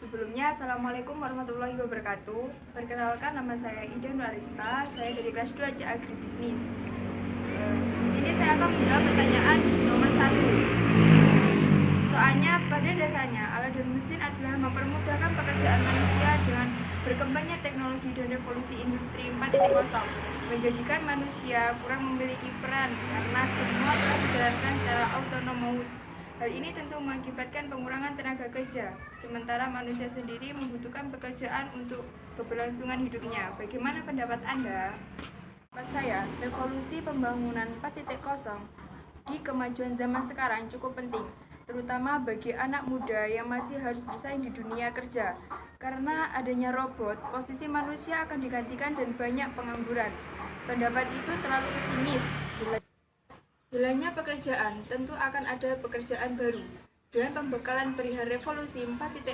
Sebelumnya, Assalamualaikum warahmatullahi wabarakatuh. Perkenalkan, nama saya Ida Nurarista. Saya dari kelas 2 C Agribisnis. Di sini saya akan menjawab pertanyaan nomor 1. Soalnya, pada dasarnya, alat dan mesin adalah mempermudahkan pekerjaan manusia dengan berkembangnya teknologi dan revolusi industri 4.0, menjadikan manusia kurang memiliki peran karena semua telah dijalankan secara autonomous. Hal ini tentu mengakibatkan pengurangan tenaga kerja, sementara manusia sendiri membutuhkan pekerjaan untuk keberlangsungan hidupnya. Bagaimana pendapat Anda? Pendapat saya, revolusi pembangunan 4.0 di kemajuan zaman sekarang cukup penting, terutama bagi anak muda yang masih harus bersaing di dunia kerja. Karena adanya robot, posisi manusia akan digantikan dan banyak pengangguran. Pendapat itu terlalu pesimis. Hilangnya pekerjaan, tentu akan ada pekerjaan baru. Dengan pembekalan perihal revolusi 4.0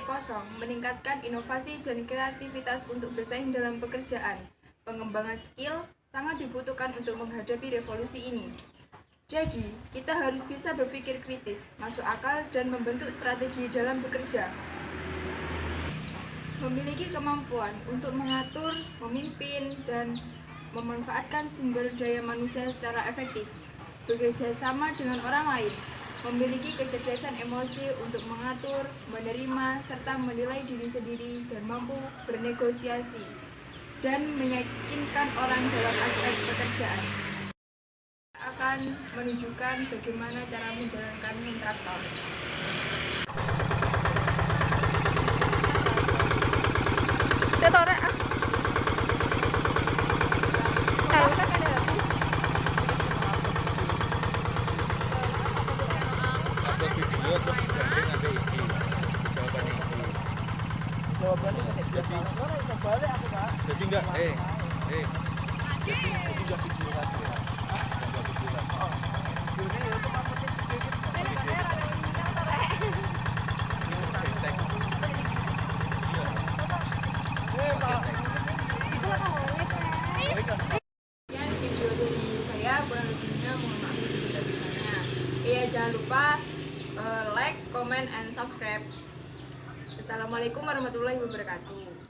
meningkatkan inovasi dan kreativitas untuk bersaing dalam pekerjaan. Pengembangan skill sangat dibutuhkan untuk menghadapi revolusi ini. Jadi, kita harus bisa berpikir kritis, masuk akal, dan membentuk strategi dalam bekerja. Memiliki kemampuan untuk mengatur, memimpin, dan memanfaatkan sumber daya manusia secara efektif. Bekerja sama dengan orang lain, memiliki kecerdasan emosi untuk mengatur, menerima, serta menilai diri sendiri dan mampu bernegosiasi dan meyakinkan orang dalam aspek pekerjaan. Akan menunjukkan bagaimana cara menjalankan kontraktor. Video terus digandeng sampai iki jawabannya iki jadi enggak jadi enggak video lagi ya enggak video lagi videonya ya cuma Sekian video dari saya, kurang lebihnya mohon maaf sebesar-besarnya. Jangan lupa like, comment, and subscribe. Assalamualaikum warahmatullahi wabarakatuh.